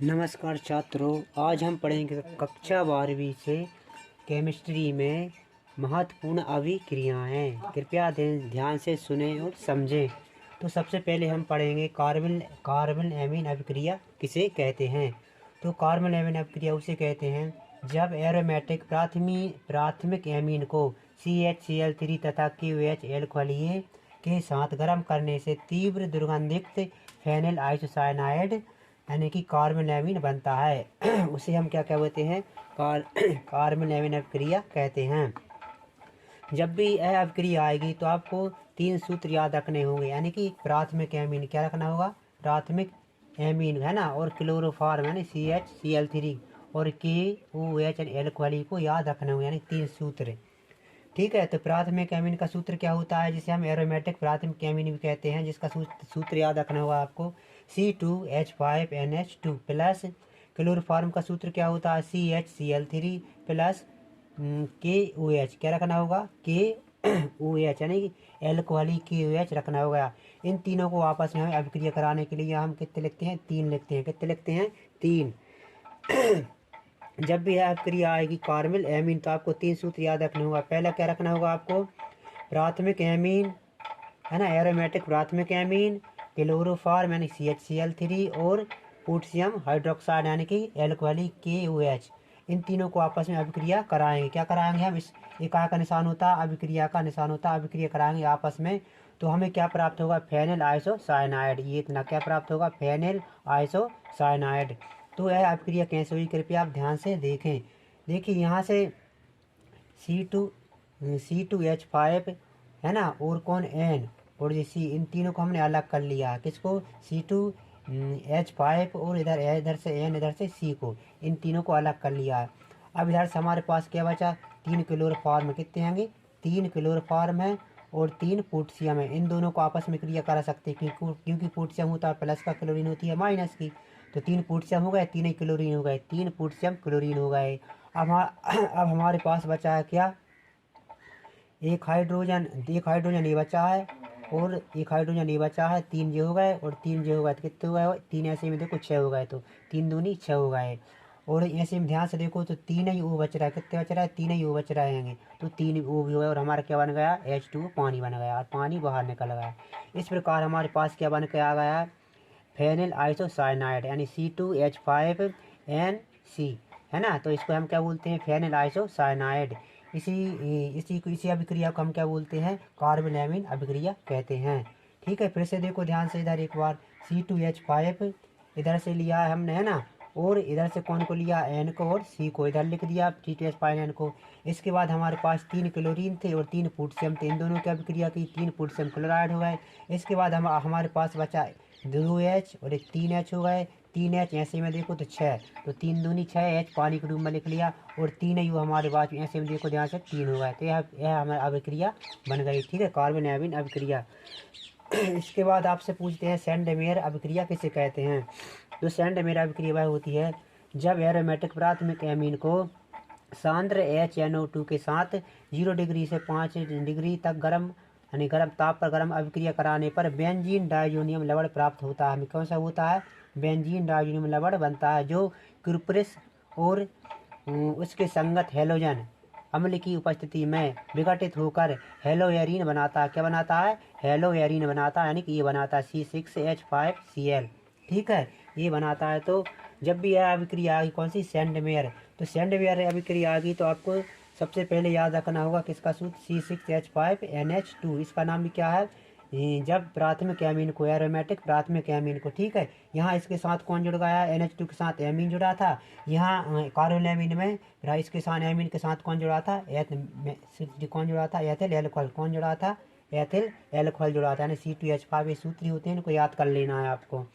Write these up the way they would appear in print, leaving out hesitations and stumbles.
नमस्कार छात्रों, आज हम पढ़ेंगे कक्षा 12वीं से केमिस्ट्री में महत्वपूर्ण अभिक्रियाएं। कृपया ध्यान से सुनें और समझें। तो सबसे पहले हम पढ़ेंगे कार्बन एमीन अभिक्रिया किसे कहते हैं। तो कार्बन एमीन अभिक्रिया उसे कहते हैं जब एरोमेटिक प्राथमिक एमीन को CHCl3 तथा KOH एल्कोहलीय के साथ गर्म करने से तीव्र दुर्गंधयुक्त फेनिल आइसोसाइनाइड यानी कि कार्बन एमीन बनता है। उसे हम क्या कहते हैं? कार्बन एमीन अभिक्रिया कहते हैं। जब भी यह अभिक्रिया आएगी तो आपको 3 सूत्र याद रखने होंगे, यानी कि प्राथमिक एमीन क्या रखना होगा? प्राथमिक एमीन है ना, और क्लोरोफॉर्म यानी CHCl3 और KOH एल्कोहली को याद रखना होगा, यानी 3 सूत्र। ठीक है, तो प्राथमिक एमीन का सूत्र क्या होता है, जिसे हम एरोमेटिक प्राथमिक एमीन भी कहते हैं, जिसका सूत्र याद रखना होगा आपको C2H5NH2 प्लस क्लोरोफॉर्म का सूत्र क्या होता है CHCl3 प्लस KOH क्या रखना होगा KOH यानी कि एल्कोहली KOH रखना होगा। इन तीनों को आपस में हमें अभिक्रिया कराने के लिए हम कितने लिखते हैं? 3 लिखते हैं। कितने लिखते हैं? 3। जब भी यह अभिक्रिया आएगी कार्बन एमीन तो आपको 3 सूत्र याद रखना होगा। पहला क्या रखना होगा आपको? प्राथमिक एमीन है ना, एरोमेटिक प्राथमिक एमीन, क्लोरोफॉर्म यानी CHCl3 और पोटेशियम हाइड्रोक्साइड यानी कि एल्कोहली KOH। इन तीनों को आपस में अभिक्रिया कराएंगे। क्या कराएंगे हम? इस इकाई का निशान होता है अभिक्रिया का निशान होता है, अभिक्रिया कराएंगे आपस में। तो हमें क्या प्राप्त होगा? Phenyl isocyanide. ये इतना क्या प्राप्त होगा? Phenyl isocyanide. तो यह अभिक्रिया कैसे हुई, कृपया आप ध्यान से देखें। देखिए यहाँ से C2H5 है ना, और कौन N और जी C, इन तीनों को हमने अलग कर लिया। किसको? C2H5 और इधर से N, इधर से C को, इन तीनों को अलग कर लिया। अब इधर से हमारे पास क्या बचा? 3 क्लोरोफॉर्म। कितने होंगे? 3 क्लोरोफॉर्म है और 3 पोटेशियम है। इन दोनों को आपस में क्रिया करा सकते हैं क्योंकि पोटेशियम होता है प्लस का, क्लोरीन होती है माइनस की। तो 3 पोटेशियम हो गए, 3 ही क्लोरीन हो गए, 3 पोटेशियम क्लोरीन हो गए। अब हमारे पास बचा है क्या? एक हाइड्रोजन ये बचा है और एक हाइड्रोजन ये बचा है। 3 जो हो गए और 3 जो हो गए तो कितने हो गए? 3 ऐसे में देखो 6 हो गए, तो 3 दूनी 6 हो गए। और ऐसे में ध्यान से देखो तो 3 ही वो बच रहा है। कितने बच रहा है? 3 ही वो बच रहेंगे, तो 3 वो भी हो गए और हमारा क्या बन गया? H2 पानी बन गया और पानी बाहर निकल गया। इस प्रकार हमारे पास क्या बन के आ गया? फेनिल आइसोसाइनाइड यानी C2H5NC है ना। तो इसको हम क्या बोलते हैं? Phenyl isocyanide. इसी अभिक्रिया को हम क्या बोलते हैं? कार्बन एमीन अभिक्रिया कहते हैं। ठीक है, फिर से देखो ध्यान से इधर एक बार। C2H5 इधर से लिया है हमने है ना, और इधर से कौन को लिया? N को, और C को इधर लिख दिया C2H5N को। इसके बाद हमारे पास 3 क्लोरीन थे और 3 पोटेशियम थे। इन दोनों की अभिक्रिया की, 3 पोटेशियम क्लोराइड हो गए। इसके बाद हमारे पास बचा 2H और एक 3H हो गए। 3H ऐसे में देखो तो 6, तो 3 दूनी 6, H पानी के रूप में लिख लिया और 3 यू हमारे पास ऐसे में देखो ध्यान से 3 हो गए। तो यह हमारी अभिक्रिया बन गई। ठीक है, कार्बन एमीन अभिक्रिया। इसके बाद आपसे पूछते हैं सेंडमेयर अभिक्रिया किसे कहते हैं। तो सेंडमेयर अभिक्रिया वह होती है जब एरोमेटिक प्राथमिक एमीन को सांद्र HNO2 के साथ 0 डिग्री से 5 डिग्री तक गर्म यानी गर्म ताप पर गर्म अभिक्रिया कराने पर बेंजीन डाइजोनियम लवण प्राप्त होता है। हमें कौन सा होता है? बेंजीन डाइजोनियम लवण बनता है, जो क्यूप्रिस और उसके संगत हेलोजन अम्ल की उपस्थिति में विघटित होकर हेलोएरीन बनाता है। क्या बनाता है? हेलोएरीन बनाता है, यानी कि ये बनाता है C6H5Cl। ठीक है, ये बनाता है। तो जब भी यह अभिक्रिया आएगी कौन सी? सेंडमेयर। तो सेंडमेयर अभिक्रिया आएगी तो आपको सबसे पहले याद रखना होगा किसका सूत्र? C6H5NH2। इसका नाम भी क्या है? जब प्राथमिक एमीन को, एरोमेटिक प्राथमिक एमीन को, ठीक है, यहाँ इसके साथ कौन जुड़ गया? NH2 के साथ एमीन जुड़ा था। यहाँ कार्बन एमीन में इसके साथ एमीन के साथ कौन जुड़ा था? कौन जुड़ा था? Ethyl alcohol. कौन जुड़ा था? एथिल एल्कोहल जुड़ा था, यानी C2H5। ये सूत्र होते हैं, इनको याद कर लेना है आपको।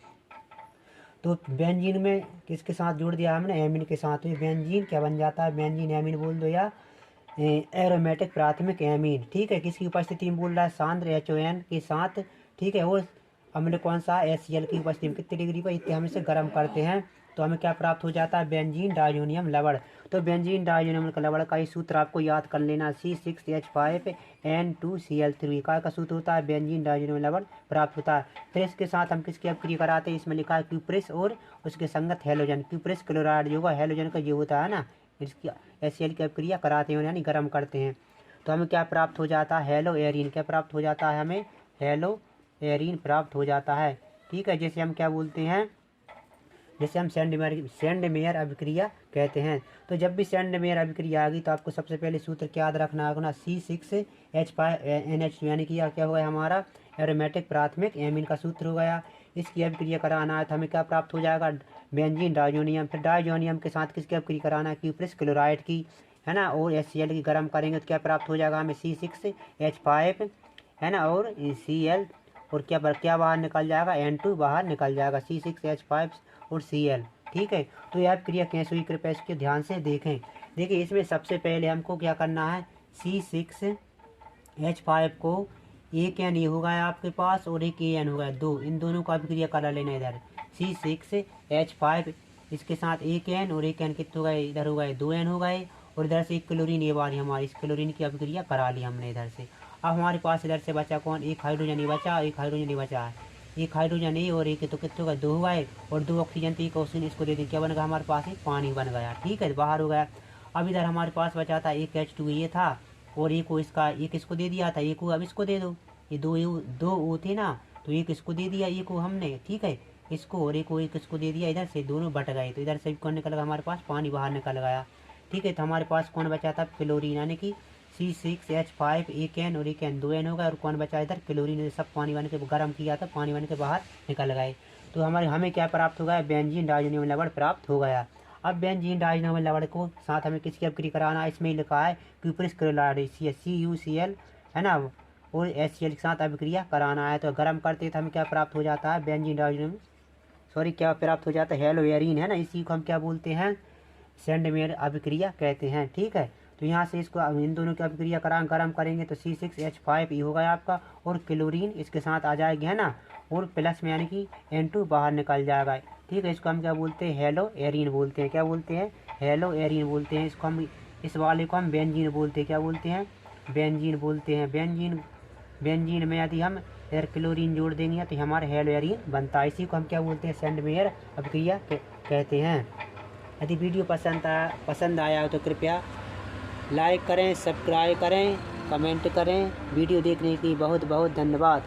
तो बेंजीन में किसके साथ जोड़ दिया हमने? एमीन के साथ। तो ये बेंजीन क्या बन जाता है? बेंजीन एमीन बोल दो या एरोमेटिक प्राथमिक एमीन। ठीक है, किसकी उपस्थिति में बोल रहा है? सांद्र HON के साथ। ठीक है, और अम्ल कौन सा? HCl की उपस्थिति में कितने डिग्री पर? इतने हम इसे गर्म करते हैं तो हमें क्या प्राप्त हो जाता है, बेंजीन डाइजोनियम लवण। तो बेंजीन डाइजोनियम लवण का ही सूत्र आपको याद कर लेना, C6H5N2Cl3 का सूत्र होता है, बेंजीन डाइजोनियम लवण प्राप्त होता है। फिर इसके साथ हम किसकी अपक्रिया कराते हैं, इसमें लिखा है क्यूप्रिस और उसके संगत हेलोजन। क्यूप्रिस क्लोराइड जो होगा हेलोजन का जो होता है ना, इसकी HCl की अपक्रिया कराते हैं यानी गर्म करते हैं। तो हमें क्या प्राप्त हो जाता है, हेलो एरीन। क्या प्राप्त हो जाता है, हमें हेलो एरीन प्राप्त हो जाता है। ठीक है, जैसे हम क्या बोलते हैं, जैसे हम सेंडमेयर अभिक्रिया कहते हैं। तो जब भी सेंडमेयर अभिक्रिया आ गई तो आपको सबसे पहले सूत्र क्या याद रखना होगा, C6H5NH2 यानी कि क्या होगा हमारा एरोमेटिक प्राथमिक एमीन का सूत्र हो गया। इसकी अभिक्रिया कराना है तो हमें क्या प्राप्त हो जाएगा, बेंजीन डाइजोनियम। फिर डाइजोनियम के साथ किसकी अभिक्रिया कराना है, क्यूप्रिस क्लोराइड की, है ना, और HCl की गर्म करेंगे तो क्या प्राप्त हो जाएगा हमें, C6H5, है ना, और Cl, और क्या बाहर निकल जाएगा, N2 बाहर निकल जाएगा, C6H5 और Cl। ठीक है, तो यह क्रिया कैसे हुई कृपया इसके ध्यान से देखें। देखिए इसमें सबसे पहले हमको क्या करना है, C6H5 को एक एन ये होगा आपके पास और एक AN होगा, दो, इन दोनों का अभिक्रिया करा लेना इधर। C6H5 इसके साथ एक एन और एक एन कितने हो गए, इधर हो गए 2 N हो गए, और इधर से एक क्लोरीन ये बारी हमारी, इस क्लोरीन की अभिक्रिया करा ली हमने इधर से। अब हमारे पास इधर से बचा कौन, एक हाइड्रोजन ही बचा, एक हाइड्रोजन ही बचा है, एक हाइड्रोजन ए और एक तो कितने होगा, 2 हुआ है, और 2 ऑक्सीजन तो एक ऑक्सीजन इसको दे दें, क्या बन गया हमारे पास, एक पानी बन गया। ठीक है, बाहर हो गया। अब इधर हमारे पास बचा था एक H2 ये था, और एक को इसका, एक इसको दे दिया था, एक को अब इसको दे दो, ये दो O थे ना, तो एक इसको दे दिया, एक को हमने, ठीक है, इसको, और एक को एक इसको दे दिया, इधर से दोनों बट गए, तो इधर से कौन निकल गया हमारे पास, पानी बाहर निकल गया। ठीक है, तो हमारे पास कौन बचा था, क्लोरीन, यानी कि C6H5 एक एन और एक एन 2 N होगा, और कौन बचा इधर, क्लोरीन। सब पानी बन के गर्म किया था, पानी बन के बाहर निकल गए। तो हमें क्या प्राप्त हो गया, बेंजीन डाइजोनियम लवण प्राप्त हो गया। अब बेंजीन डाइजोनियम लवण को साथ हमें किसकी अभिक्रिया कराना है, इसमें लिखा है क्यूप्रिस क्लोराइड CuCl, है ना, और HCl के साथ अभिक्रिया कराना है। तो गर्म करते तो हमें क्या प्राप्त हो जाता है, बेंजीन डाइजोनियम, क्या प्राप्त हो जाता है, हेलो एरीन, है ना, इसी को हम क्या बोलते हैं, सेंडमेयर अभिक्रिया कहते हैं। ठीक है, तो यहाँ से इसको इन दोनों की अभिक्रिया गर्म करेंगे तो C6H5 ये होगा आपका, और क्लोरीन इसके साथ आ जाएगी, है ना, और प्लस में यानी कि N2 बाहर निकल जाएगा। ठीक है, इसको हम क्या बोलते हैं, हेलो एरीन बोलते हैं। क्या बोलते हैं, हेलो एरीन बोलते हैं। इसको हम, इस वाले को हम बेंजीन बोलते हैं। क्या बोलते हैं, बेंजीन बोलते हैं। बेंजीन में यदि हम इधर क्लोरीन जोड़ देंगे तो हमारा हेलो एरीन बनता है। इसी को हम क्या बोलते हैं, सेंडमेयर अभिक्रिया कहते हैं। यदि वीडियो पसंद आया हो तो कृपया लाइक करें, सब्सक्राइब करें, कमेंट करें। वीडियो देखने की बहुत बहुत धन्यवाद।